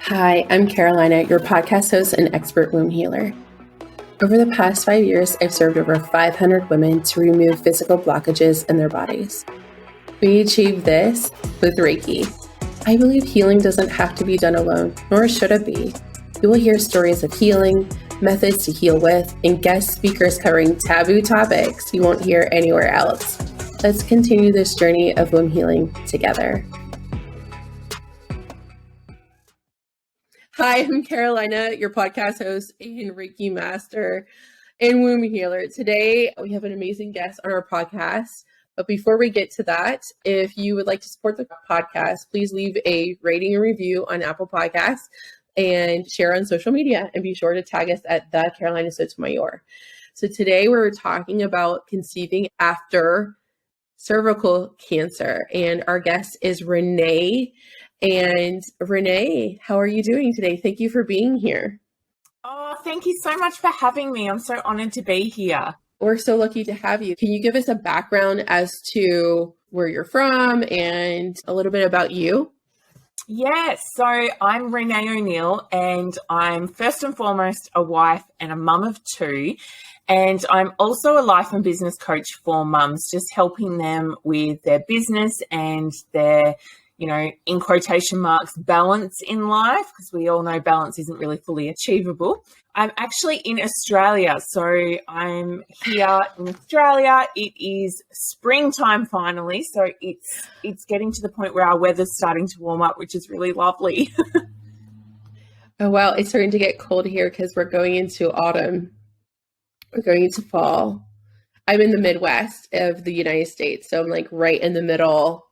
Hi, I'm Carolina, your podcast host and expert womb healer. Over the past 5 years, I've served over 500 women to remove physical blockages in their bodies. We achieve this with Reiki. I believe healing doesn't have to be done alone, nor should it be. You will hear stories of healing, methods to heal with, and guest speakers covering taboo topics you won't hear anywhere else. Let's continue this journey of womb healing together. Hi, I'm Carolina, your podcast host and Reiki master and womb healer. Today, we have an amazing guest on our podcast. But before we get to that, if you would like to support the podcast, please leave a rating and review on Apple Podcasts and share on social media. And be sure to tag us at the Carolina Sotomayor. So today we're talking about conceiving after cervical cancer. And our guest is Renae. And Renae, how are you doing today? Thank you for being here. Oh, thank you so much for having me. I'm so honored to be here. We're so lucky to have you. Can you give us a background as to where you're from and a little bit about you? Yes, so I'm Renae O'Neill, and I'm first and foremost a wife and a mum of two. And I'm also a life and business coach for mums, just helping them with their business and their, in quotation marks, balance in life, because we all know balance isn't really fully achievable. I'm actually in Australia, so I'm here in Australia. It is springtime finally, so it's getting to the point where our weather's starting to warm up, which is really lovely. Oh, wow. It's starting to get cold here because we're going into autumn. We're going into fall. I'm in the Midwest of the United States, so I'm like right in the middle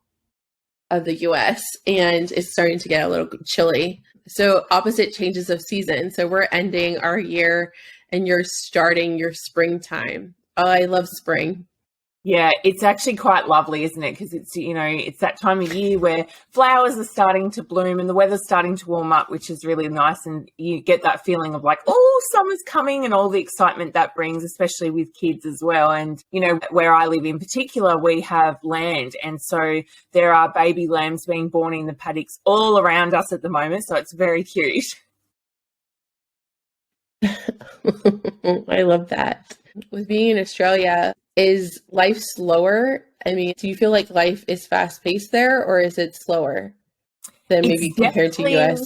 of the US, and it's starting to get a little chilly. So opposite changes of season. So we're ending our year and you're starting your springtime. Oh, I love spring. Yeah, it's actually quite lovely, isn't it? Because it's that time of year where flowers are starting to bloom and the weather's starting to warm up, which is really nice. And you get that feeling of like, oh, summer's coming, and all the excitement that brings, especially with kids as well. And, where I live in particular, we have land. And so there are baby lambs being born in the paddocks all around us at the moment. So it's very cute. I love that. With being in Australia, is life slower? I mean, do you feel like life is fast paced there, or is it slower than maybe compared to US?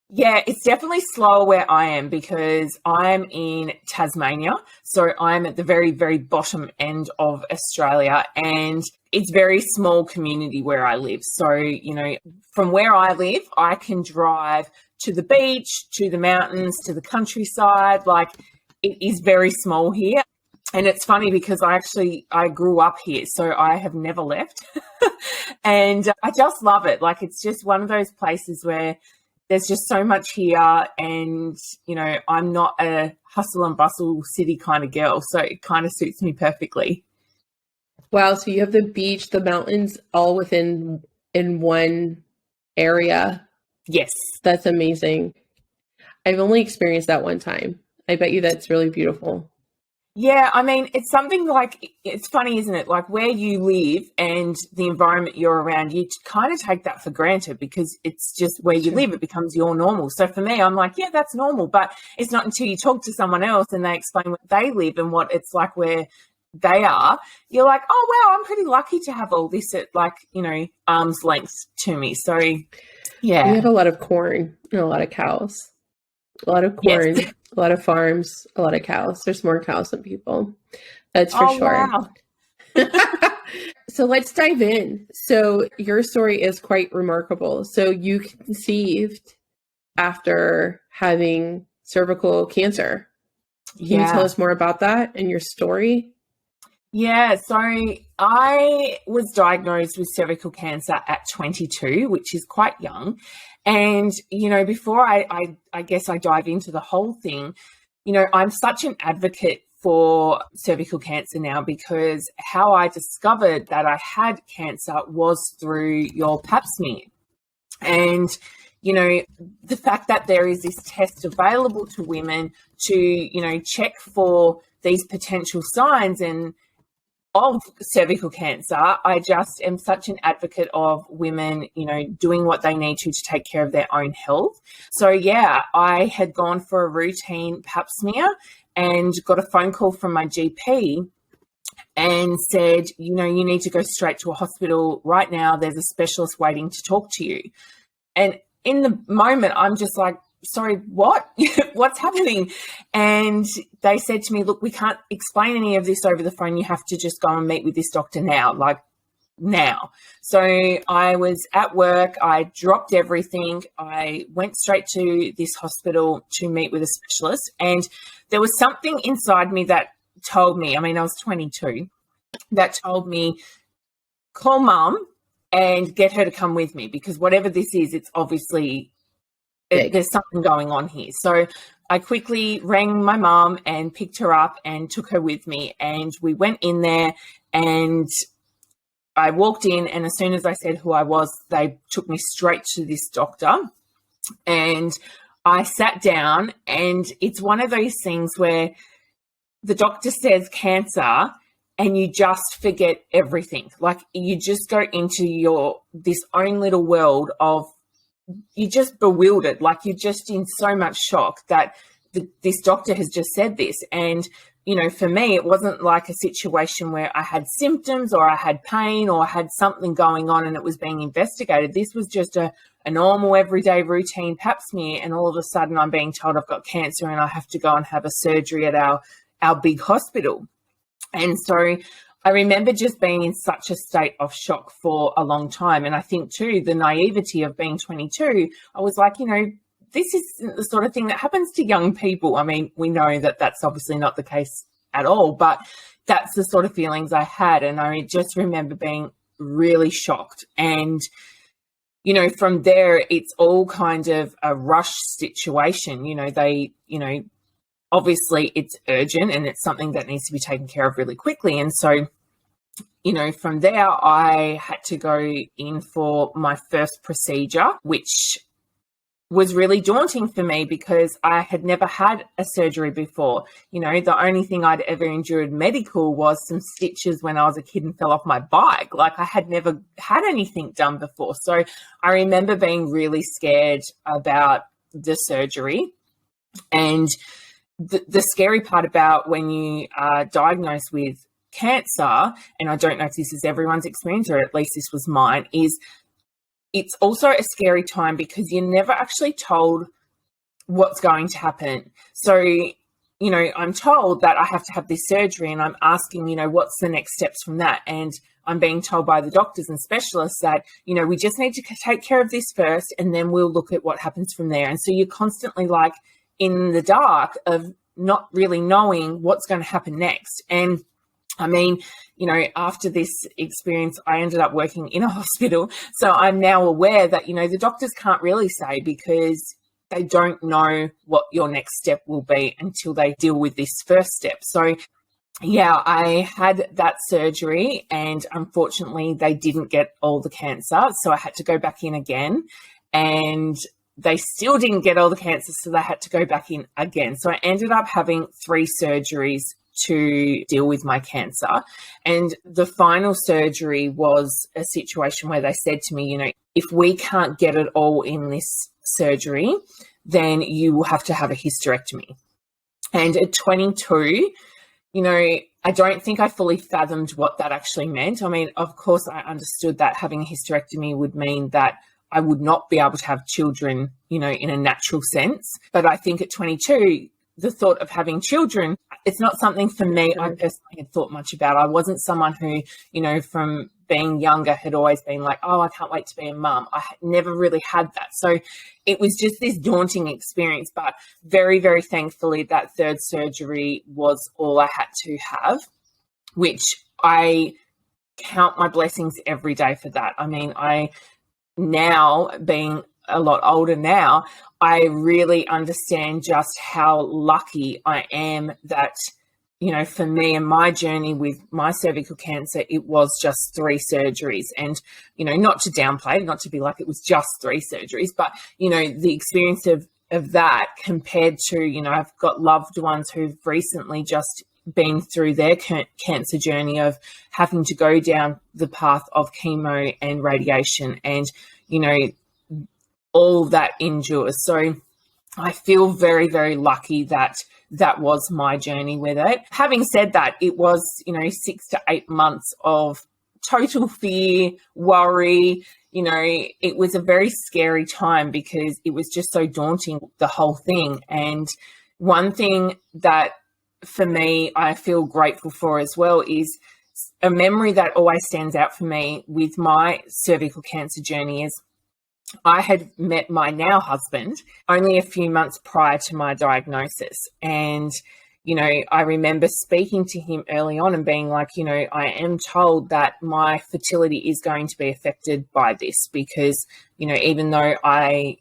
Yeah, it's definitely slower where I am because I'm in Tasmania. So I'm at the very, very bottom end of Australia, and it's very small community where I live. So, from where I live, I can drive to the beach, to the mountains, to the countryside. Like, it is very small here. And it's funny because I grew up here, so I have never left. And I just love it. Like, it's just one of those places where there's just so much here, and, I'm not a hustle and bustle city kind of girl, so it kind of suits me perfectly. Wow, so you have the beach, the mountains all in one area. Yes. That's amazing. I've only experienced that one time. I bet you that's really beautiful. Yeah, I mean, it's something like, it's funny, isn't it? Like where you live and the environment you're around, you kind of take that for granted because it's just where you live, it becomes your normal. So for me, I'm like, yeah, that's normal. But it's not until you talk to someone else and they explain where they live and what it's like where they are, you're like, oh, wow, I'm pretty lucky to have all this at arm's length to me. So, yeah. We have a lot of corn and a lot of cows. A lot of corn, yes. A lot of farms, a lot of cows. There's more cows than people. That's for sure. Wow. So let's dive in. So your story is quite remarkable. So you conceived after having cervical cancer. Can you tell us more about that and your story? Yeah, so I was diagnosed with cervical cancer at 22, which is quite young. And, before I guess I dive into the whole thing, I'm such an advocate for cervical cancer now because how I discovered that I had cancer was through your pap smear. And, the fact that there is this test available to women to, check for these potential signs and of cervical cancer. I just am such an advocate of women, doing what they need to take care of their own health. So yeah, I had gone for a routine pap smear and got a phone call from my GP and said, you need to go straight to a hospital right now. There's a specialist waiting to talk to you. And in the moment, I'm just like, sorry, what? What's happening? And they said to me, look, we can't explain any of this over the phone. You have to just go and meet with this doctor now, like now. So I was at work. I dropped everything. I went straight to this hospital to meet with a specialist. And there was something inside me that told me, I was 22, that told me, call mum and get her to come with me, because whatever this is, it's obviously there's something going on here. So I quickly rang my mum and picked her up and took her with me. And we went in there and I walked in, and as soon as I said who I was, they took me straight to this doctor. And I sat down, and it's one of those things where the doctor says cancer and you just forget everything. Like, you just go into this own little world of, you're just bewildered, like you're just in so much shock that this doctor has just said this. And, for me, it wasn't like a situation where I had symptoms or I had pain or I had something going on and it was being investigated. This was just a normal everyday routine pap smear, and all of a sudden I'm being told I've got cancer and I have to go and have a surgery at our big hospital. And so I remember just being in such a state of shock for a long time. And I think too, the naivety of being 22, I was like, this isn't the sort of thing that happens to young people. We know that that's obviously not the case at all, but that's the sort of feelings I had. And I just remember being really shocked. And, from there, it's all kind of a rush situation. Obviously it's urgent and it's something that needs to be taken care of really quickly. And so, from there, I had to go in for my first procedure, which was really daunting for me because I had never had a surgery before. The only thing I'd ever endured medical was some stitches when I was a kid and fell off my bike. Like, I had never had anything done before. So I remember being really scared about the surgery. And the scary part about when you are diagnosed with cancer, and I don't know if this is everyone's experience, or at least this was mine, is it's also a scary time because you're never actually told what's going to happen. So, I'm told that I have to have this surgery, and I'm asking, what's the next steps from that? And I'm being told by the doctors and specialists that, we just need to take care of this first, and then we'll look at what happens from there. And so you're constantly like in the dark of not really knowing what's going to happen next. And after this experience, I ended up working in a hospital. So I'm now aware that, the doctors can't really say, because they don't know what your next step will be until they deal with this first step. So yeah, I had that surgery, and unfortunately they didn't get all the cancer. So I had to go back in again, and they still didn't get all the cancer. So they had to go back in again. So I ended up having 3 surgeries to deal with my cancer. And the final surgery was a situation where they said to me, if we can't get it all in this surgery, then you will have to have a hysterectomy. And at 22, I don't think I fully fathomed what that actually meant. Of course, I understood that having a hysterectomy would mean that I would not be able to have children, in a natural sense. But I think at 22, the thought of having children, it's not something for me I personally had thought much about. I wasn't someone who, from being younger had always been like, oh, I can't wait to be a mum. I never really had that. So it was just this daunting experience. But very, very thankfully, that 3rd surgery was all I had to have, which I count my blessings every day for that. I now, being a lot older now, I really understand just how lucky I am that, for me and my journey with my cervical cancer, it was just 3 surgeries. And, not to downplay, not to be like it was just 3 surgeries, but, the experience of that compared to, I've got loved ones who've recently just, been through their cancer journey of having to go down the path of chemo and radiation and, all that endures. So I feel very, very lucky that that was my journey with it. Having said that, it was, 6 to 8 months of total fear, worry. It was a very scary time because it was just so daunting, the whole thing. And one thing that for me, I feel grateful for as well is a memory that always stands out for me with my cervical cancer journey is I had met my now husband only a few months prior to my diagnosis. And, I remember speaking to him early on and being like, I am told that my fertility is going to be affected by this because, even though I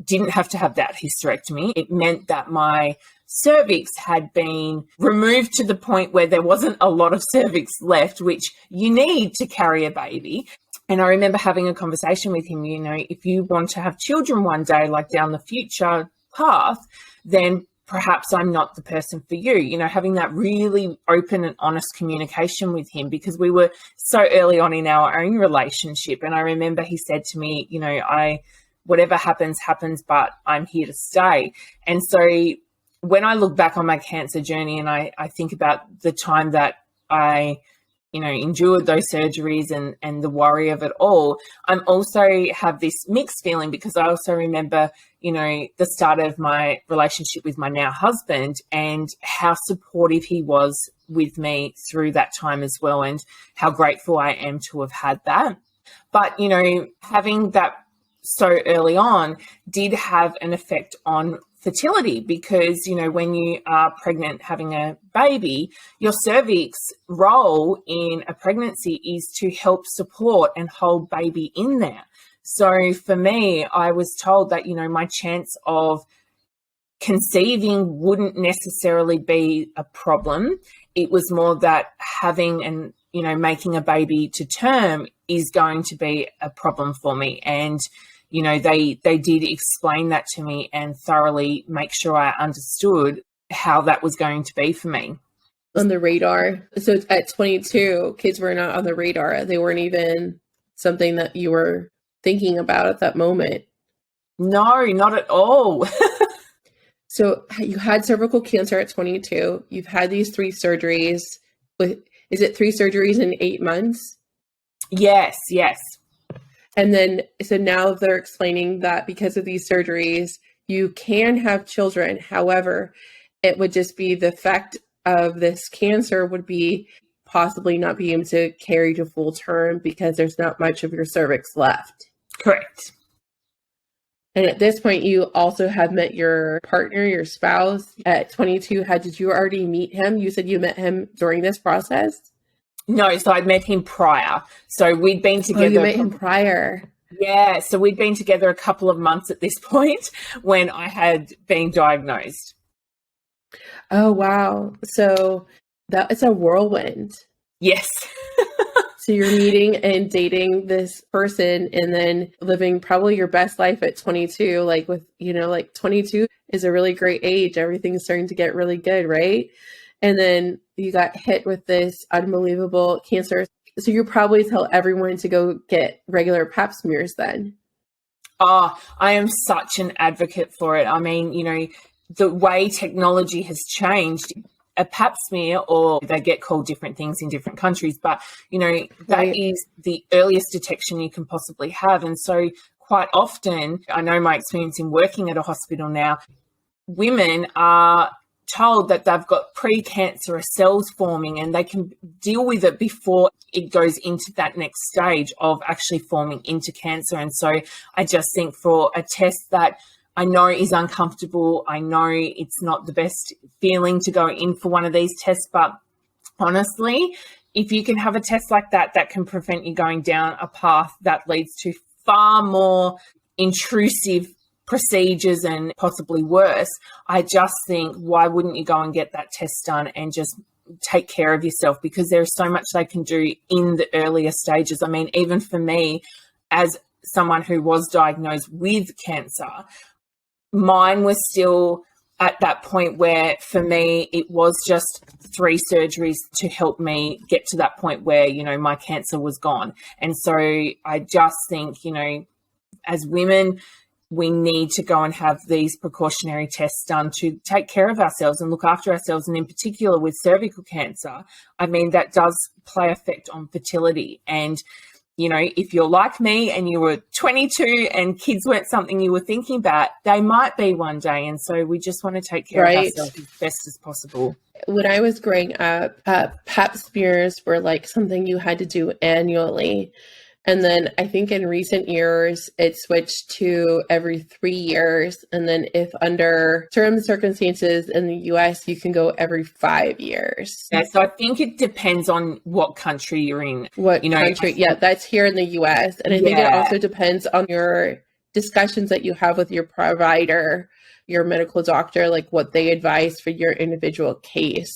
didn't have to have that hysterectomy, it meant that my cervix had been removed to the point where there wasn't a lot of cervix left, which you need to carry a baby. And I remember having a conversation with him, if you want to have children one day, like down the future path, then perhaps I'm not the person for you, having that really open and honest communication with him because we were so early on in our own relationship. And I remember he said to me, whatever happens, but I'm here to stay. And so when I look back on my cancer journey and I think about the time that I endured those surgeries and the worry of it all, I'm also have this mixed feeling because I also remember, the start of my relationship with my now husband and how supportive he was with me through that time as well and how grateful I am to have had that. But, having that so early on did have an effect on fertility because, when you are pregnant having a baby, your cervix role in a pregnancy is to help support and hold baby in there. So for me, I was told that, my chance of conceiving wouldn't necessarily be a problem. It was more that having and, making a baby to term is going to be a problem for me. And they did explain that to me and thoroughly make sure I understood how that was going to be for me. On the radar. So at 22, kids were not on the radar. They weren't even something that you were thinking about at that moment. No, not at all. So you had cervical cancer at 22. You've had these 3 surgeries. Is it 3 surgeries in 8 months? Yes. And then, so now they're explaining that because of these surgeries, you can have children. However, it would just be the effect of this cancer would be possibly not being able to carry to full term because there's not much of your cervix left. Correct. And at this point, you also have met your partner, your spouse at 22. Did you already meet him? You said you met him during this process? No, so I'd met him prior. So we'd been together. Oh, you met him prior. Yeah, so we'd been together a couple of months at this point when I had been diagnosed. Oh, wow. So it's a whirlwind. Yes. So you're meeting and dating this person and then living probably your best life at 22, like 22 is a really great age. Everything's starting to get really good, right? And then you got hit with this unbelievable cancer. So you probably tell everyone to go get regular pap smears then. Oh, I am such an advocate for it. I mean, the way technology has changed, a pap smear, or they get called different things in different countries, but, that is the earliest detection you can possibly have. And so quite often, I know my experience in working at a hospital now, women are told that they've got precancerous cells forming and they can deal with it before it goes into that next stage of actually forming into cancer. And so I just think for a test that I know is uncomfortable, I know it's not the best feeling to go in for one of these tests, but honestly, if you can have a test like that, that can prevent you going down a path that leads to far more intrusive procedures and possibly worse, I just think, why wouldn't you go and get that test done and just take care of yourself? Because there's so much they can do in the earlier stages. I mean, even for me, as someone who was diagnosed with cancer, mine was still at that point where for me it was just 3 surgeries to help me get to that point where, you know, my cancer was gone. And so I just think, you know, as women, we need to go and have these precautionary tests done to take care of ourselves and look after ourselves. And in particular with cervical cancer, I mean, that does play effect on fertility. And you know, if you're like me and you were 22 and kids weren't something you were thinking about, they might be one day. And so we just want to take care of ourselves as best as possible. When I was growing up, pap smears were like something you had to do annually. And then I think in recent years, it switched to every 3 years. And then if under certain circumstances in the US, you can go every 5 years. Yeah, so I think it depends on what country you're in. What country? Yeah, that's here in the US. And I think it also depends on your discussions that you have with your provider, your medical doctor, like what they advise for your individual case.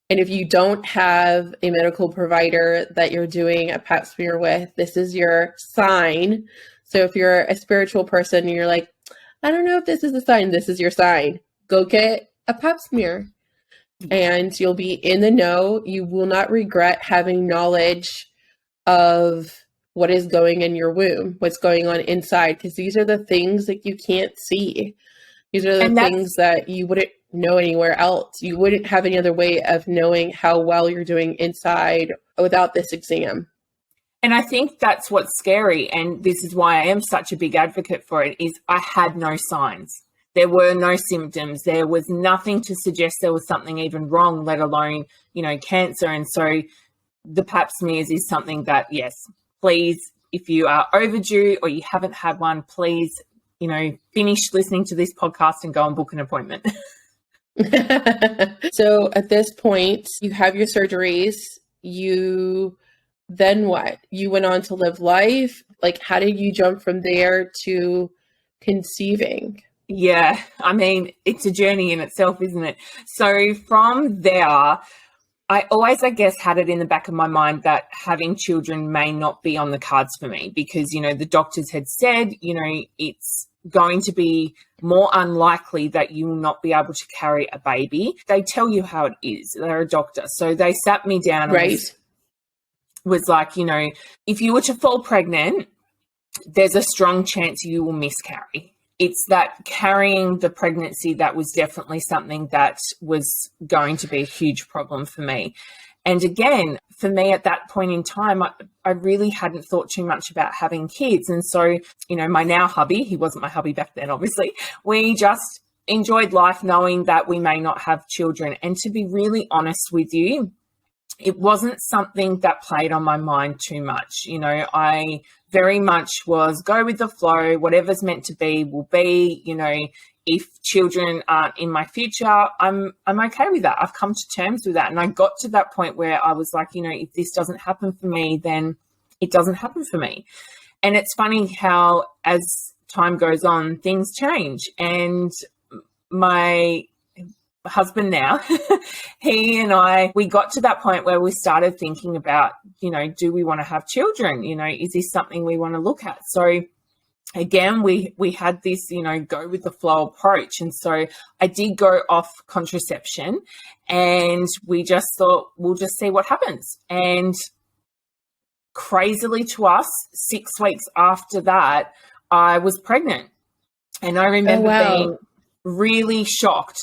And if you don't have a medical provider that you're doing a pap smear with, this is your sign. So if you're a spiritual person and you're like, I don't know if this is a sign, this is your sign. Go get a pap smear and you'll be in the know. You will not regret having knowledge of what is going in your womb, what's going on inside, because these are the things that you can't see. These are the things that you wouldn't know anywhere else. You wouldn't have any other way of knowing how well you're doing inside without this exam. And I think that's what's scary. And this is why I am such a big advocate for it, is I had no signs. There were no symptoms. There was nothing to suggest there was something even wrong, let alone, you know, cancer. And so the pap smears is something that, yes, please, if you are overdue or you haven't had one, please, you know, finish listening to this podcast and go and book an appointment. So at this point, you have your surgeries. Then what? You went on to live life. Like, how did you jump from there to conceiving? Yeah, I mean, it's a journey in itself, isn't it? So from there, I always, I guess, had it in the back of my mind that having children may not be on the cards for me because, you know, the doctors had said, you know, it's going to be more unlikely that you will not be able to carry a baby. They tell you how it is. They're a doctor. So they sat me down and was like, you know, if you were to fall pregnant, there's a strong chance you will miscarry. It's that carrying the pregnancy that was definitely something that was going to be a huge problem for me. And again, for me at that point in time, I really hadn't thought too much about having kids. And so, you know, my now hubby, he wasn't my hubby back then, obviously, we just enjoyed life knowing that we may not have children. And to be really honest with you, it wasn't something that played on my mind too much. You know, I very much was go with the flow, whatever's meant to be will be, you know, if children aren't in my future, I'm okay with that. I've come to terms with that. And I got to that point where I was like, you know, if this doesn't happen for me, then it doesn't happen for me. And it's funny how as time goes on, things change. And my husband now, he and I, we got to that point where we started thinking about, you know, do we want to have children? You know, is this something we want to look at? So again, we had this, you know, go with the flow approach. And so I did go off contraception and we just thought, we'll just see what happens. And crazily to us, 6 weeks after that, I was pregnant. And I remember being really shocked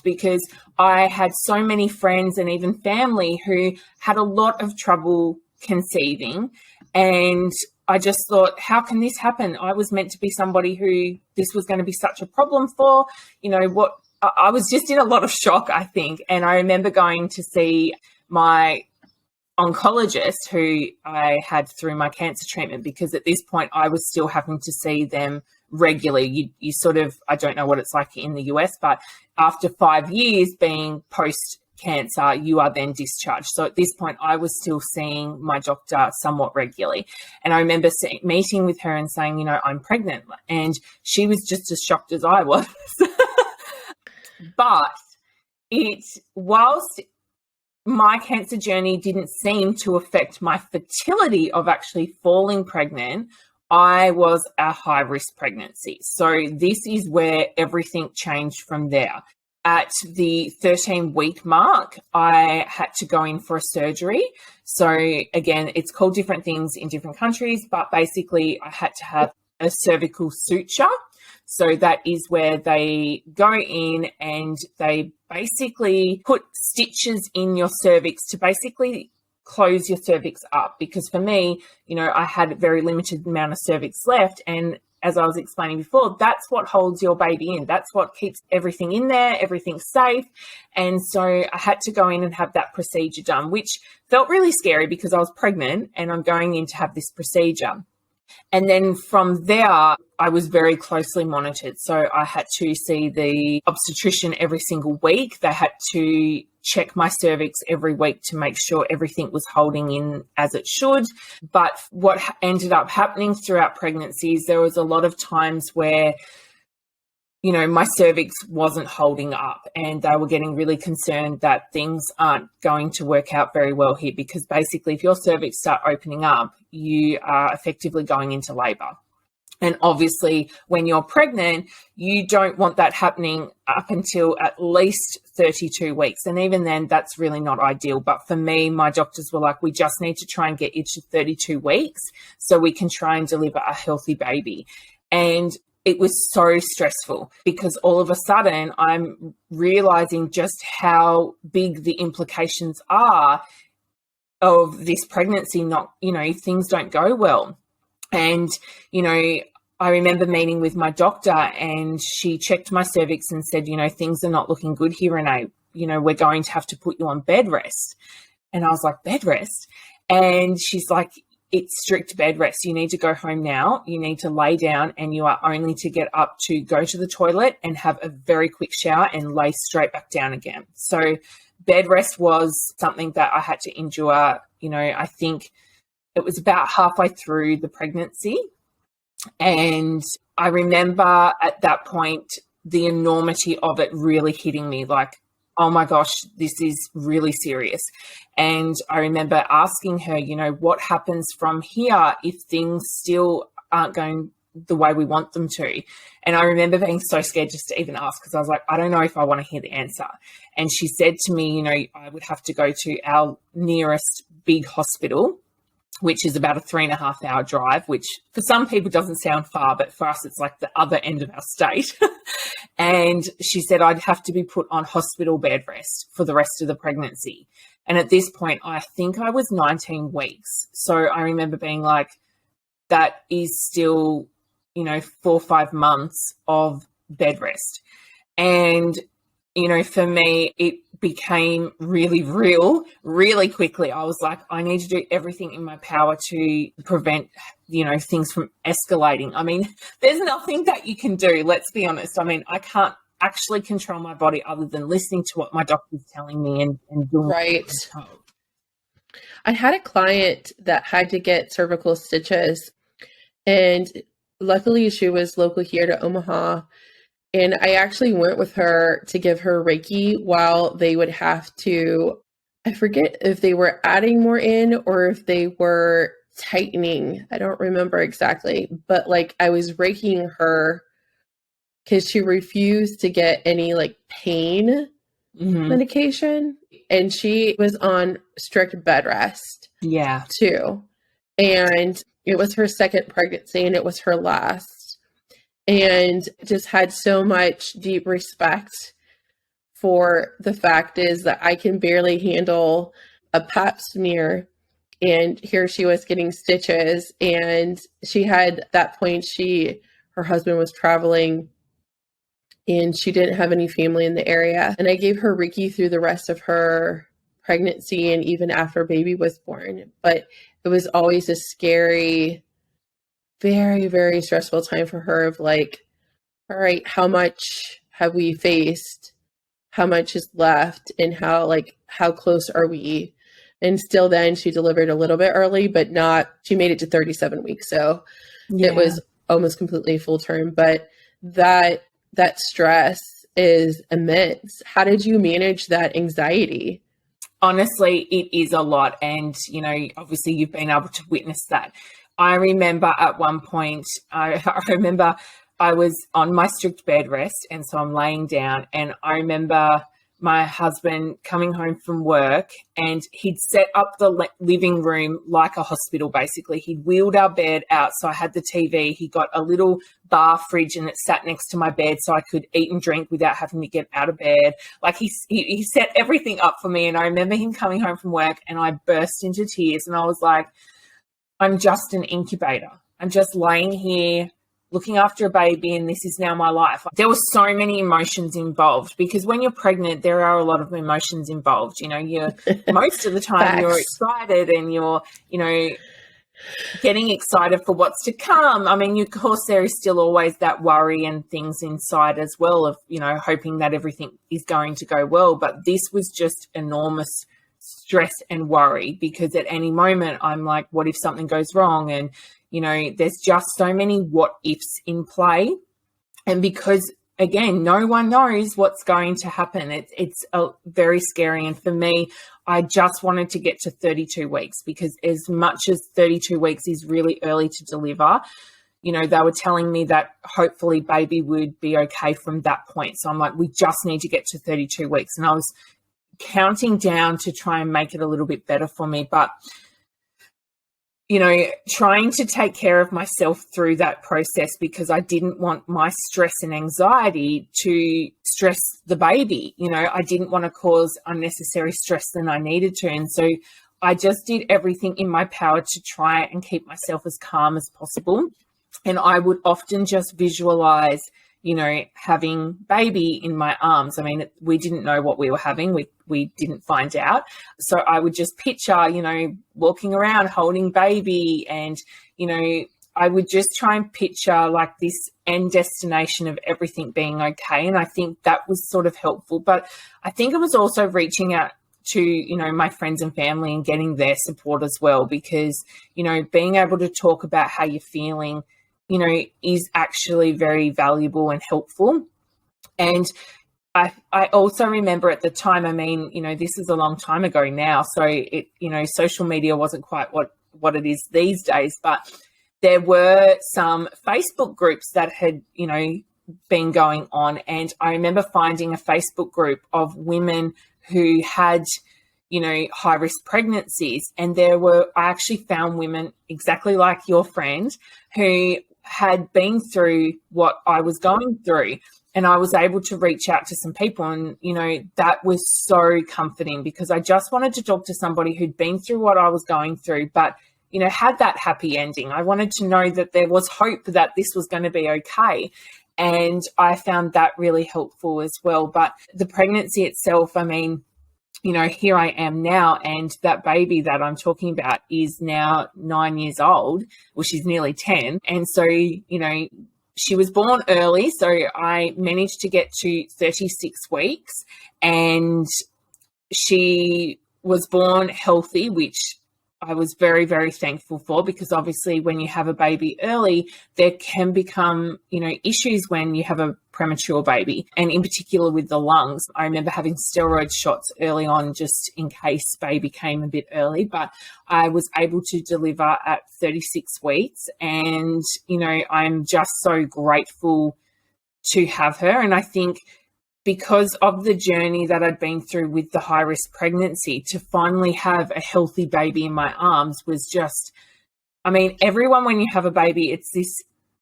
because I had so many friends and even family who had a lot of trouble conceiving. And I just thought, how can this happen? I was meant to be somebody who this was going to be such a problem for, you know, what I was just in a lot of shock, I think. And I remember going to see my oncologist who I had through my cancer treatment, because at this point I was still having to see them regularly. You sort of, I don't know what it's like in the US, but after 5 years being post cancer, you are then discharged. So at this point, I was still seeing my doctor somewhat regularly. And I remember meeting with her and saying, you know, I'm pregnant. And she was just as shocked as I was. But whilst my cancer journey didn't seem to affect my fertility of actually falling pregnant, I was a high risk pregnancy. So this is where everything changed from there. At the 13-week mark, I had to go in for a surgery. So again, it's called different things in different countries, but basically I had to have a cervical suture. So that is where they go in and they basically put stitches in your cervix to basically close your cervix up. Because for me, I had a very limited amount of cervix left, and as I was explaining before, that's what holds your baby in. That's what keeps everything in there, everything's safe. And so I had to go in and have that procedure done, which felt really scary because I was pregnant and I'm going in to have this procedure. And then from there, I was very closely monitored. So I had to see the obstetrician every single week. They had to check my cervix every week to make sure everything was holding in as it should. But what ended up happening throughout pregnancies, there was a lot of times where my cervix wasn't holding up, and they were getting really concerned that things aren't going to work out very well here, because basically if your cervix start opening up, you are effectively going into labor. And obviously when you're pregnant, you don't want that happening up until at least 32 weeks. And even then, that's really not ideal. But for me, my doctors were like, we just need to try and get you to 32 weeks so we can try and deliver a healthy baby. And it was so stressful because all of a sudden I'm realizing just how big the implications are of this pregnancy. Not, if things don't go well. And, I remember meeting with my doctor and she checked my cervix and said, things are not looking good here, Renae. We're going to have to put you on bed rest. And I was like, bed rest? And she's like, it's strict bed rest. You need to go home now. You need to lay down, and you are only to get up to go to the toilet and have a very quick shower and lay straight back down again. So bed rest was something that I had to endure. I think it was about halfway through the pregnancy. And I remember at that point, the enormity of it really hitting me, like, oh my gosh, this is really serious. And I remember asking her, what happens from here if things still aren't going the way we want them to? And I remember being so scared just to even ask, because I was like, I don't know if I want to hear the answer. And she said to me, I would have to go to our nearest big hospital, which is about a 3.5 hour drive, which for some people doesn't sound far, but for us, it's like the other end of our state. And she said I'd have to be put on hospital bed rest for the rest of the pregnancy. And at this point, I think I was 19 weeks. So I remember being like, that is still, 4 or 5 months of bed rest. And, for me, it became really real really quickly. I was like, I need to do everything in my power to prevent, things from escalating. I mean, there's nothing that you can do. Let's be honest. I mean, I can't actually control my body other than listening to what my doctor's telling me and doing right. I had a client that had to get cervical stitches, and luckily she was local here to Omaha. And I actually went with her to give her Reiki while they would have to, I forget if they were adding more in or if they were tightening. I don't remember exactly, but I was Reikiing her because she refused to get any pain medication. And she was on strict bed rest. Yeah. Too. And it was her second pregnancy and it was her last. And just had so much deep respect for the fact is that I can barely handle a pap smear. And here she was getting stitches. And she had, at that point, her husband was traveling and she didn't have any family in the area. And I gave her Reiki through the rest of her pregnancy and even after baby was born. But it was always a scary, very, very stressful time for her of all right, how much have we faced? How much is left? And how close are we? And still then she delivered a little bit early, but she made it to 37 weeks. So It was almost completely full term, but that stress is immense. How did you manage that anxiety? Honestly, it is a lot. And, obviously you've been able to witness that. I remember at one point, I remember I was on my strict bed rest, and so I'm laying down, and I remember my husband coming home from work, and he'd set up the living room like a hospital, basically. He'd wheeled our bed out, so I had the TV. He got a little bar fridge, and it sat next to my bed so I could eat and drink without having to get out of bed. Like he set everything up for me, and I remember him coming home from work, and I burst into tears, and I was like, I'm just an incubator. I'm just laying here looking after a baby, and this is now my life. There were so many emotions involved, because when you're pregnant, there are a lot of emotions involved. You know, you're most of the time you're excited, and you're, you know, getting excited for what's to come. I mean, of course, there is still always that worry and things inside as well of, you know, hoping that everything is going to go well. But this was just enormous stress and worry, because at any moment I'm like, what if something goes wrong? And, you know, there's just so many what ifs in play. And because, again, no one knows what's going to happen, it's very scary. And for me, I just wanted to get to 32 weeks, because as much as 32 weeks is really early to deliver, you know, they were telling me that hopefully baby would be okay from that point. So I'm like, we just need to get to 32 weeks. And I was counting down to try and make it a little bit better for me. But, you know, trying to take care of myself through that process, because I didn't want my stress and anxiety to stress the baby. You know, I didn't want to cause unnecessary stress than I needed to. And so I just did everything in my power to try and keep myself as calm as possible. And I would often just visualize, you know, having baby in my arms. I mean, we didn't know what we were having. We didn't find out. So I would just picture, you know, walking around holding baby, and, you know, I would just try and picture like this end destination of everything being okay. And I think that was sort of helpful. But I think it was also reaching out to, you know, my friends and family and getting their support as well, because, you know, being able to talk about how you're feeling, you know, is actually very valuable and helpful. And I also remember at the time, I mean, you know, this is a long time ago now, so it, you know, social media wasn't quite what it is these days, but there were some Facebook groups that had, you know, been going on. And I remember finding a Facebook group of women who had, you know, high risk pregnancies. And I actually found women exactly like your friend who had been through what I was going through. And I was able to reach out to some people, and, you know, that was so comforting, because I just wanted to talk to somebody who'd been through what I was going through, but, you know, had that happy ending. I wanted to know that there was hope that this was going to be okay. And I found that really helpful as well. But the pregnancy itself, I mean, you know, here I am now, and that baby that I'm talking about is now 9 years old. Well, she's nearly 10. And so, you know, she was born early, so I managed to get to 36 weeks, and she was born healthy, which I was very, very thankful for, because obviously when you have a baby early, there can become, you know, issues when you have a premature baby, and in particular with the lungs. I remember having steroid shots early on just in case baby came a bit early, but I was able to deliver at 36 weeks, and, you know, I'm just so grateful to have her. And I think because of the journey that I'd been through with the high-risk pregnancy, to finally have a healthy baby in my arms was just, I mean, everyone, when you have a baby, it's this,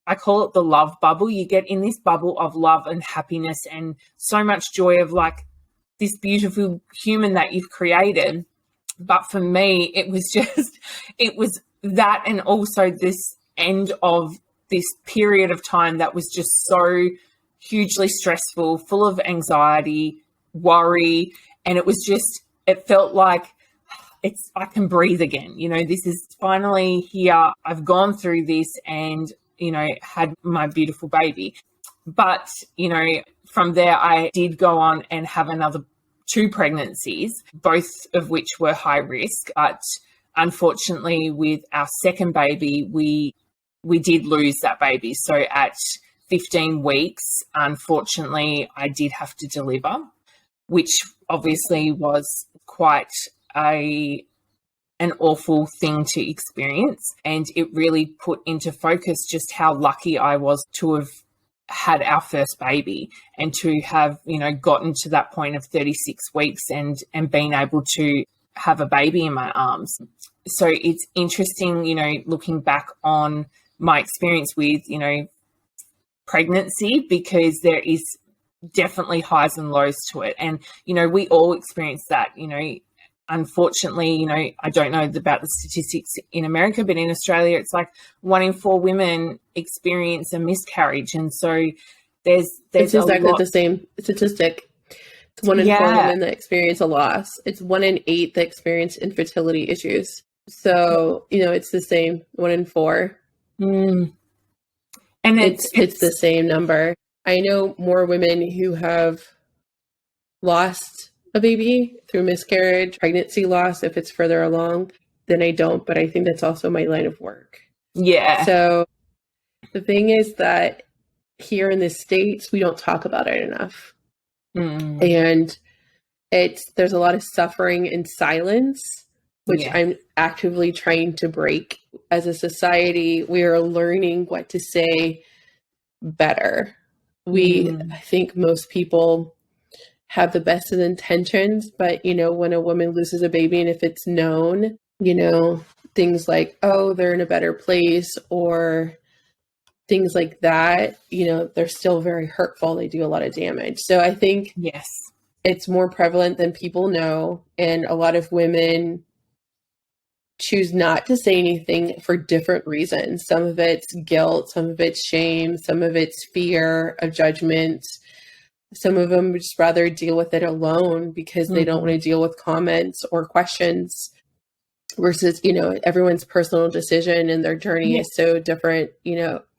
I call it the love bubble. You get in this bubble of love and happiness and so much joy of like this beautiful human that you've created. But for me, it was just, it was that, and also this end of this period of time that was just so hugely stressful, full of anxiety, worry. And it was just, it felt like I can breathe again. You know, this is finally here. I've gone through this and, you know, had my beautiful baby. But, you know, from there, I did go on and have another 2 pregnancies, both of which were high risk. But unfortunately, with our second baby, we did lose that baby. So at 15 weeks, unfortunately, I did have to deliver, which obviously was quite a an awful thing to experience. And it really put into focus just how lucky I was to have had our first baby and to have, gotten to that point of 36 weeks and been able to have a baby in my arms. So it's interesting, looking back on my experience with, pregnancy, because there is definitely highs and lows to it. And, we all experience that, unfortunately, I don't know about the statistics in America, but in Australia, it's like 1 in 4 women experience a miscarriage. And so there's it's exactly the same statistic. It's 1 in 4 women that experience a loss. It's 1 in 8 that experience infertility issues. So, it's the same, 1 in 4. Mm. And it's the same number. I know more women who have lost a baby through miscarriage, pregnancy loss, if it's further along, than I don't, but I think that's also my line of work. Yeah. So the thing is that here in the States, we don't talk about it enough. And there's a lot of suffering in silence, which I'm actively trying to break. As a society, we are learning what to say better. I think most people have the best of intentions, but when a woman loses a baby and if it's known, things like, oh, they're in a better place or things like that, they're still very hurtful. They do a lot of damage. So I think it's more prevalent than people know. And a lot of women choose not to say anything for different reasons. Some of it's guilt, some of it's shame, some of it's fear of judgment. Some of them would just rather deal with it alone because they don't want to deal with comments or questions versus, everyone's personal decision and their journey is so different,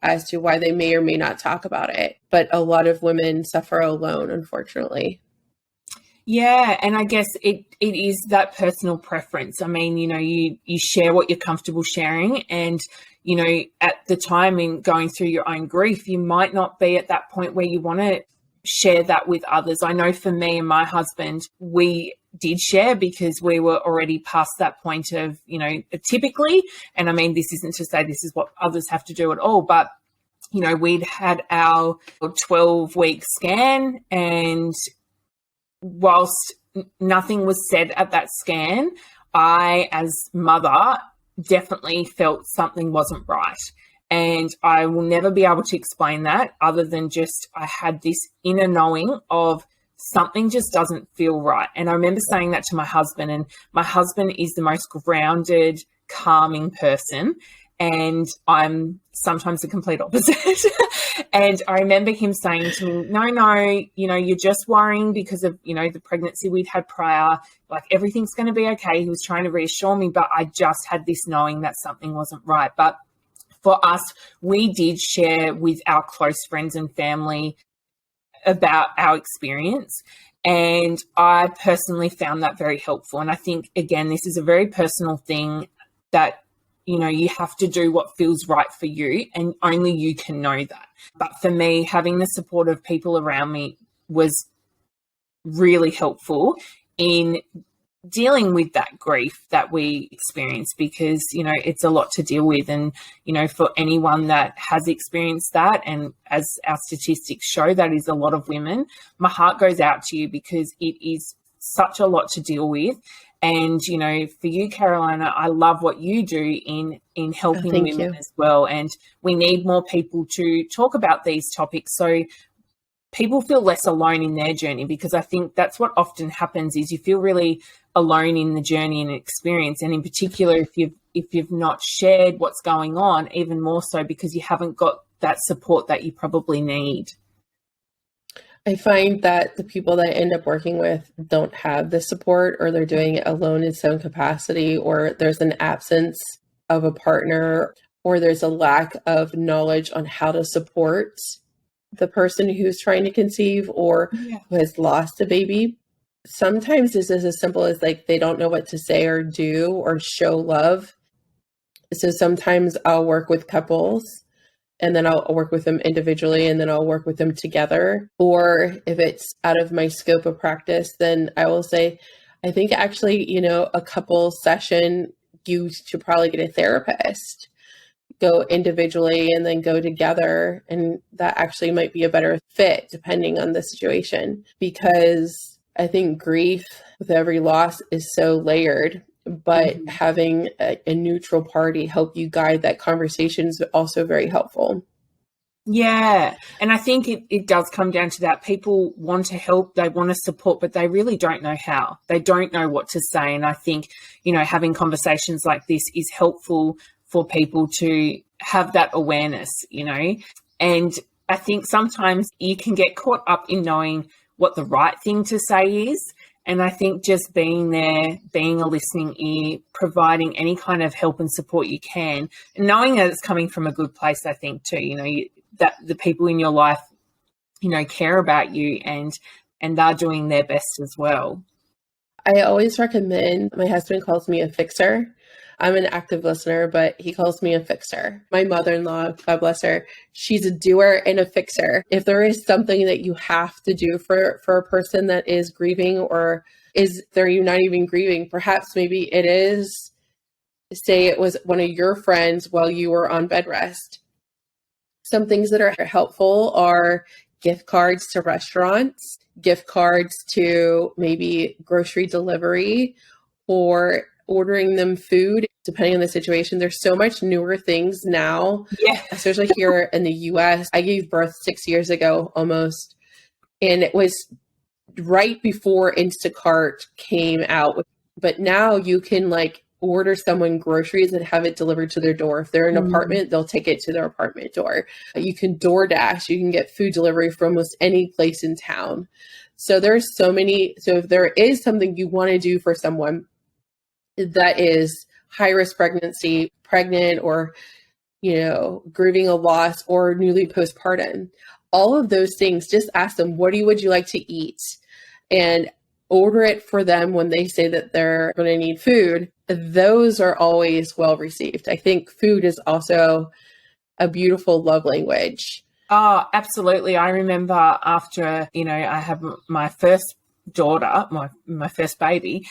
as to why they may or may not talk about it. But a lot of women suffer alone, unfortunately. Yeah, and I guess it is that personal preference. I mean, you share what you're comfortable sharing, and, at the time in going through your own grief, you might not be at that point where you want to share that with others. I know for me and my husband, we did share because we were already past that point of, typically, and I mean, this isn't to say this is what others have to do at all, but, we'd had our 12-week scan, and whilst nothing was said at that scan, I, as mother, definitely felt something wasn't right. And I will never be able to explain that other than just I had this inner knowing of something just doesn't feel right. And I remember saying that to my husband, and my husband is the most grounded, calming person. And I'm sometimes the complete opposite. And I remember him saying to me, no, you're just worrying because of, the pregnancy we'd had prior, like everything's going to be okay. He was trying to reassure me, but I just had this knowing that something wasn't right. But for us, we did share with our close friends and family about our experience. And I personally found that very helpful. And I think, again, this is a very personal thing that, you have to do what feels right for you, and only you can know that. But for me, having the support of people around me was really helpful in dealing with that grief that we experience, because, it's a lot to deal with. And, for anyone that has experienced that, and as our statistics show, that is a lot of women, my heart goes out to you because it is such a lot to deal with. And, for you, Carolina, I love what you do in helping women as well. And we need more people to talk about these topics so people feel less alone in their journey, because I think that's what often happens is you feel really alone in the journey and experience. And in particular, if you've not shared what's going on, even more so because you haven't got that support that you probably need. I find that the people that I end up working with don't have the support, or they're doing it alone in some capacity, or there's an absence of a partner, or there's a lack of knowledge on how to support the person who's trying to conceive or who has lost a baby. Sometimes this is as simple as like they don't know what to say or do or show love. So sometimes I'll work with couples, and then I'll work with them individually, and then I'll work with them together. Or if it's out of my scope of practice, then I will say, I think actually, a couple session you should probably get a therapist. Go individually and then go together. And that actually might be a better fit depending on the situation, because I think grief with every loss is so layered, but having a neutral party help you guide that conversation is also very helpful. Yeah. And I think it does come down to that. People want to help, they want to support, but they really don't know how. They don't know what to say. And I think, having conversations like this is helpful for people to have that awareness, And I think sometimes you can get caught up in knowing what the right thing to say is. And I think just being there, being a listening ear, providing any kind of help and support you can, and knowing that it's coming from a good place, I think too, that the people in your life, care about you and they're doing their best as well. I always recommend, my husband calls me a fixer. I'm an active listener, but he calls me a fixer. My mother-in-law, God bless her, she's a doer and a fixer. If there is something that you have to do for a person that is grieving, or they're not even grieving, perhaps maybe it is, say it was one of your friends while you were on bed rest. Some things that are helpful are gift cards to restaurants, gift cards to maybe grocery delivery, or ordering them food, depending on the situation. There's so much newer things now, especially here in the US. I gave birth 6 years ago almost, and it was right before Instacart came out. But now you can order someone groceries and have it delivered to their door. If they're in an apartment, they'll take it to their apartment door. You can DoorDash, you can get food delivery from almost any place in town. So there's so many. So if there is something you want to do for someone that is high risk pregnancy, pregnant, or, grieving a loss, or newly postpartum, all of those things, just ask them, would you like to eat? And order it for them when they say that they're going to need food. Those are always well received. I think food is also a beautiful love language. Oh, absolutely. I remember after, I had my first daughter, my first baby,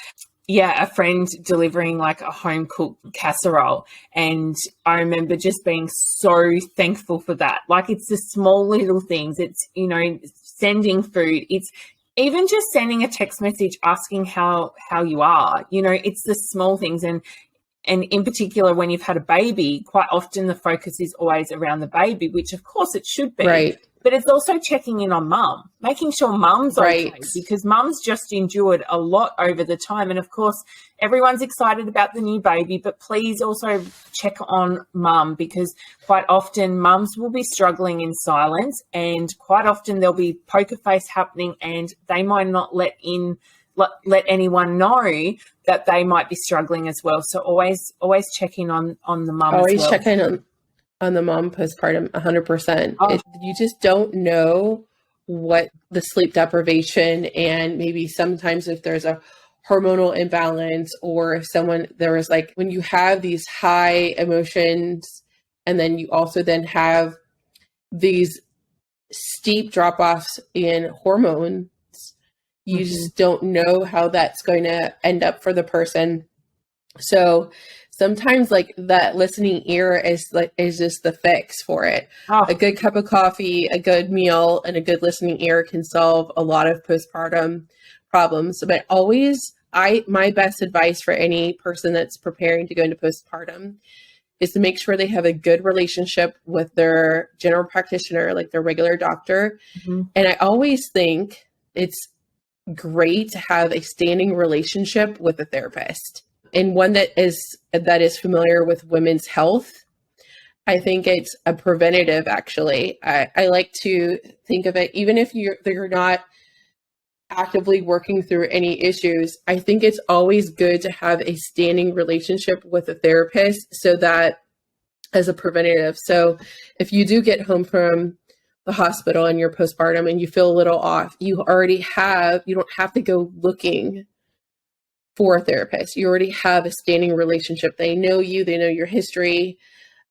a friend delivering a home cooked casserole. And I remember just being so thankful for that. It's the small little things. It's, sending food. It's even just sending a text message asking how you are. It's the small things. And in particular, when you've had a baby, quite often the focus is always around the baby, which of course it should be. Right. But it's also checking in on mum, making sure mum's okay, because mum's just endured a lot over the time. And of course, everyone's excited about the new baby, but please also check on mum, because quite often mums will be struggling in silence, and quite often there'll be poker face happening, and they might not let anyone know that they might be struggling as well. So always check in on the mum as well. Always check in on the mom postpartum, 100%. You just don't know what the sleep deprivation, and maybe sometimes if there's a hormonal imbalance, or if there was when you have these high emotions, and then you also then have these steep drop-offs in hormones, you just don't know how that's going to end up for the person. So sometimes that listening ear is just the fix for it. A good cup of coffee, a good meal, and a good listening ear can solve a lot of postpartum problems. But my best advice for any person that's preparing to go into postpartum is to make sure they have a good relationship with their general practitioner, their regular doctor. And I always think it's great to have a standing relationship with a therapist, and one that is familiar with women's health. I think it's a preventative, actually. I like to think of it, even if you're not actively working through any issues, I think it's always good to have a standing relationship with a therapist, so that as a preventative. So if you do get home from the hospital and you're postpartum and you feel a little off, you don't have to go looking for a therapist. You already have a standing relationship. They know you, they know your history.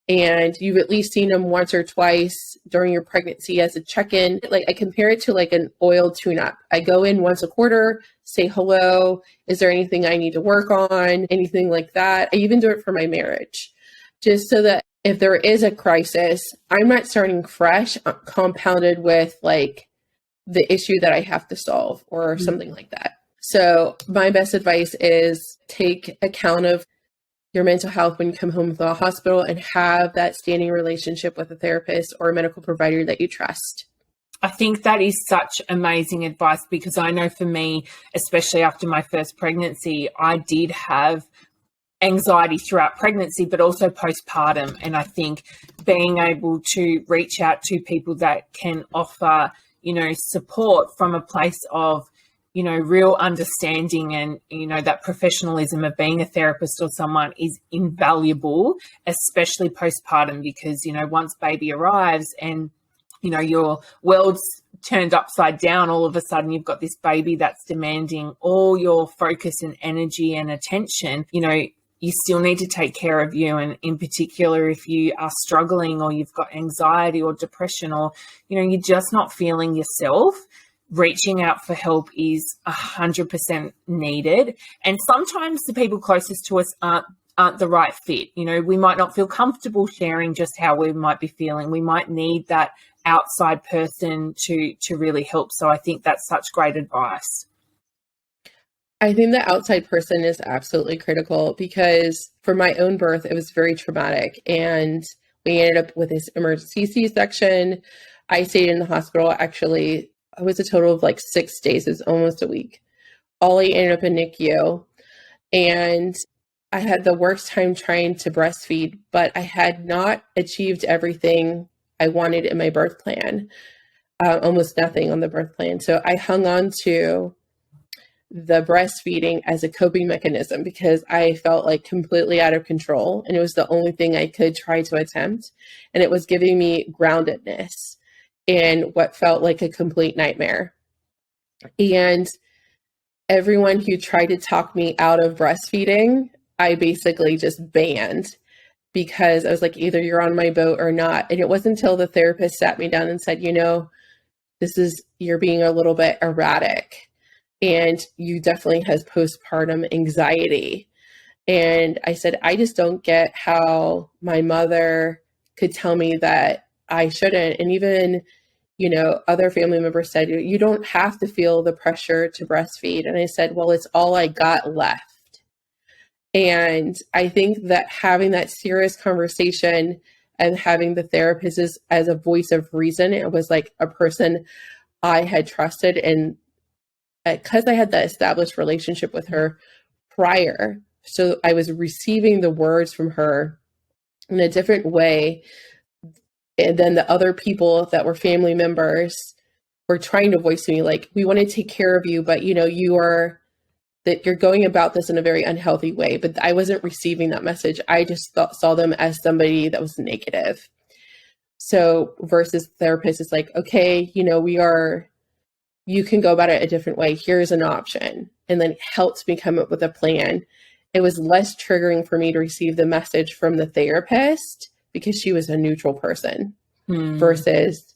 and you've at least seen them once or twice during your pregnancy as a check-in. Like I compare it to like an oil tune-up. I go in once a quarter, say hello. Is there anything I need to work on? Anything like that. I even do it for my marriage, just so that if there is a crisis, I'm not starting fresh, compounded with like the issue that I have to solve or something like that. So my best advice is take account of your mental health when you come home from the hospital and have that standing relationship with a therapist or a medical provider that you trust. I think that is such amazing advice, because I know for me, especially after my first pregnancy, I did have anxiety throughout pregnancy, but also postpartum. And I think being able to reach out to people that can offer, support from a place of, real understanding and, that professionalism of being a therapist or someone is invaluable, especially postpartum, because, once baby arrives and, your world's turned upside down, all of a sudden you've got this baby that's demanding all your focus and energy and attention, you still need to take care of you. And in particular, if you are struggling or you've got anxiety or depression or, you're just not feeling yourself, reaching out for help is 100% needed. And sometimes the people closest to us aren't the right fit. We might not feel comfortable sharing just how we might be feeling. We might need that outside person to really help. So I think that's such great advice. I think the outside person is absolutely critical, because for my own birth, it was very traumatic, and we ended up with this emergency C-section. I stayed in the hospital. Actually, it was a total of like 6 days. It was almost a week. Ollie ended up in NICU, and I had the worst time trying to breastfeed, but I had not achieved everything I wanted in my birth plan, almost nothing on the birth plan. So I hung on to the breastfeeding as a coping mechanism, because I felt like completely out of control, and it was the only thing I could try to attempt. And it was giving me groundedness in what felt like a complete nightmare. And everyone who tried to talk me out of breastfeeding, I basically just banned, because I was like, either you're on my boat or not. And it wasn't until the therapist sat me down and said, you're being a little bit erratic, and you definitely has postpartum anxiety. And I said, I just don't get how my mother could tell me that I shouldn't. And even, other family members said, you don't have to feel the pressure to breastfeed. And I said, well, it's all I got left. And I think that having that serious conversation and having the therapist as a voice of reason, it was like a person I had trusted, and because I had that established relationship with her prior, so I was receiving the words from her in a different way. And then the other people that were family members were trying to voice to me, like, we want to take care of you, but you're going about this in a very unhealthy way. But I wasn't receiving that message. I just saw them as somebody that was negative. So versus therapist, it's like, okay, you can go about it a different way. Here's an option. And then it helps me come up with a plan. It was less triggering for me to receive the message from the therapist, because she was a neutral person, versus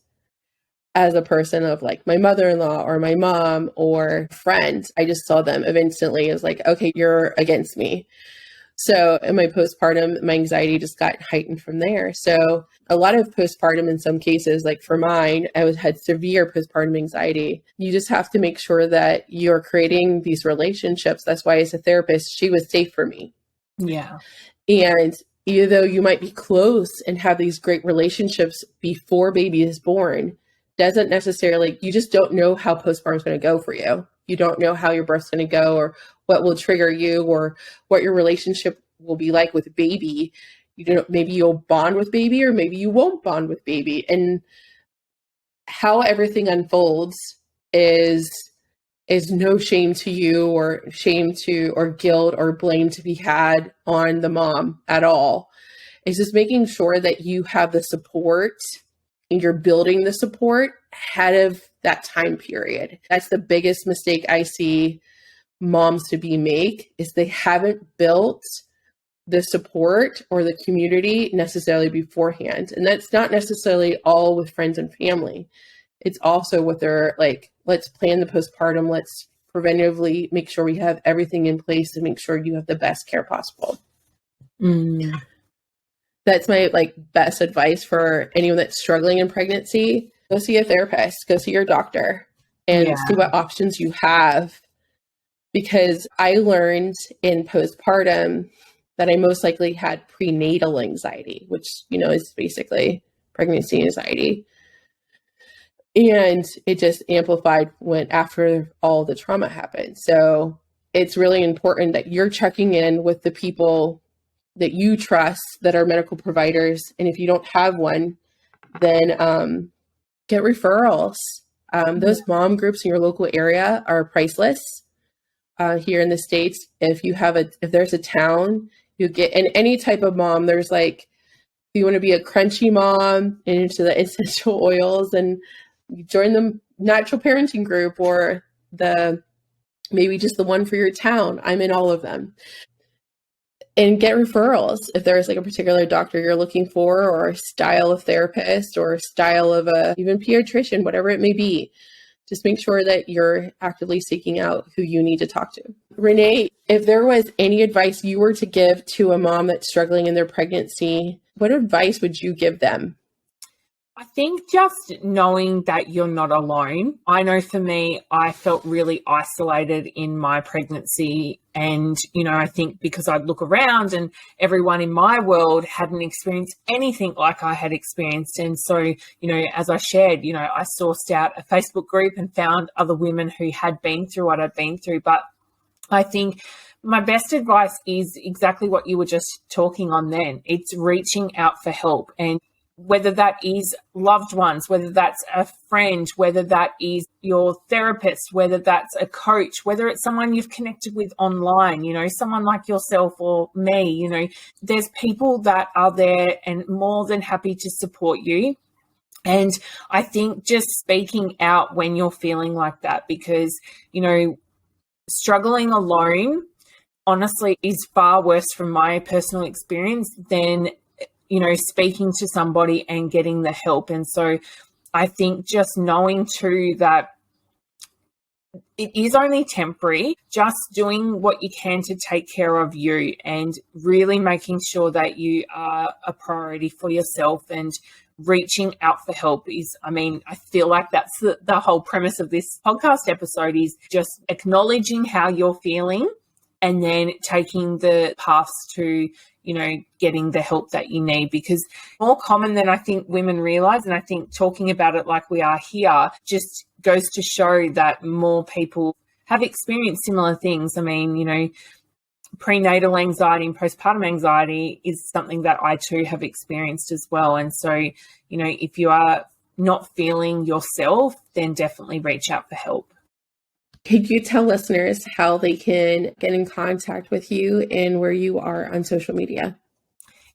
as a person of like my mother-in-law or my mom or friends. I just saw them instantly as like, okay, you're against me. So in my postpartum, my anxiety just got heightened from there. So a lot of postpartum, in some cases, like for mine, I had severe postpartum anxiety. You just have to make sure that you're creating these relationships. That's why as a therapist, she was safe for me. Yeah. And even though you might be close and have these great relationships before baby is born, doesn't necessarily, you just don't know how postpartum is going to go for you. You don't know how your birth's going to go, or what will trigger you, or what your relationship will be like with baby. Maybe you'll bond with baby, or maybe you won't bond with baby. And how everything unfolds is no shame to you, or guilt or blame to be had on the mom at all. It's just making sure that you have the support, and you're building the support ahead of that time period. That's the biggest mistake I see moms to be make, is they haven't built the support or the community necessarily beforehand. And that's not necessarily all with friends and family. It's also with their, like, let's plan the postpartum. Let's preventively make sure we have everything in place to make sure you have the best care possible. That's my best advice for anyone that's struggling in pregnancy. Go see a therapist, go see your doctor, and see what options you have. Because I learned in postpartum that I most likely had prenatal anxiety, which, is basically pregnancy anxiety. And it just amplified after all the trauma happened. So it's really important that you're checking in with the people that you trust that are medical providers. And if you don't have one, then get referrals. Those mom groups in your local area are priceless. Here in the States, if there's a town, you get, and any type of mom, there's if you want to be a crunchy mom and into the essential oils, and you join the natural parenting group or maybe just the one for your town. I'm in all of them. And get referrals if there's a particular doctor you're looking for, or a style of therapist, or a style of even pediatrician, whatever it may be. Just make sure that you're actively seeking out who you need to talk to. Renae, if there was any advice you were to give to a mom that's struggling in their pregnancy, what advice would you give them? I think just knowing that you're not alone. I know for me, I felt really isolated in my pregnancy. And, I think because I'd look around and everyone in my world hadn't experienced anything like I had experienced. And so, as I shared, I sourced out a Facebook group and found other women who had been through what I'd been through. But I think my best advice is exactly what you were just talking on then. It's reaching out for help. And whether that is loved ones, whether that's a friend, whether that is your therapist, whether that's a coach, whether it's someone you've connected with online, someone like yourself or me, there's people that are there and more than happy to support you. And I think just speaking out when you're feeling like that, because, struggling alone, honestly, is far worse from my personal experience than speaking to somebody and getting the help. And so I think just knowing too that it is only temporary, just doing what you can to take care of you and really making sure that you are a priority for yourself, and reaching out for help is, I feel like that's the whole premise of this podcast episode, is just acknowledging how you're feeling and then taking the paths to getting the help that you need, because more common than I think women realize. And I think talking about it like we are here just goes to show that more people have experienced similar things. Prenatal anxiety and postpartum anxiety is something that I too have experienced as well. And so, if you are not feeling yourself, then definitely reach out for help. Could you tell listeners how they can get in contact with you and where you are on social media?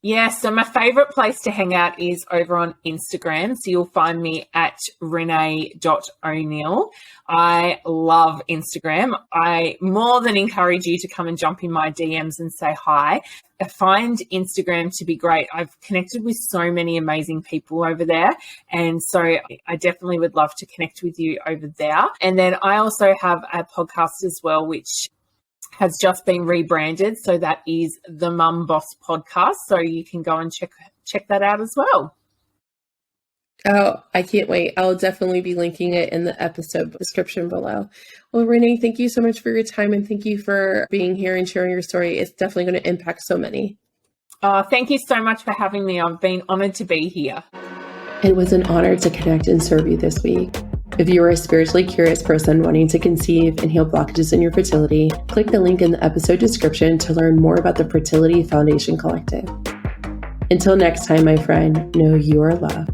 Yeah, so my favorite place to hang out is over on Instagram. So you'll find me at Renae.O'Neill. I love Instagram. I more than encourage you to come and jump in my DMs and say hi. I find Instagram to be great. I've connected with so many amazing people over there. And so I definitely would love to connect with you over there. And then I also have a podcast as well, which has just been rebranded. So that is the Mum Boss Podcast. So you can go and check that out as well. Oh, I can't wait. I'll definitely be linking it in the episode description below. Well, Renae, thank you so much for your time, and thank you for being here and sharing your story. It's definitely going to impact so many. Thank you so much for having me. I've been honored to be here. It was an honor to connect and serve you this week. If you are a spiritually curious person wanting to conceive and heal blockages in your fertility, click the link in the episode description to learn more about the Fertility Foundation Collective. Until next time, my friend, know you are loved.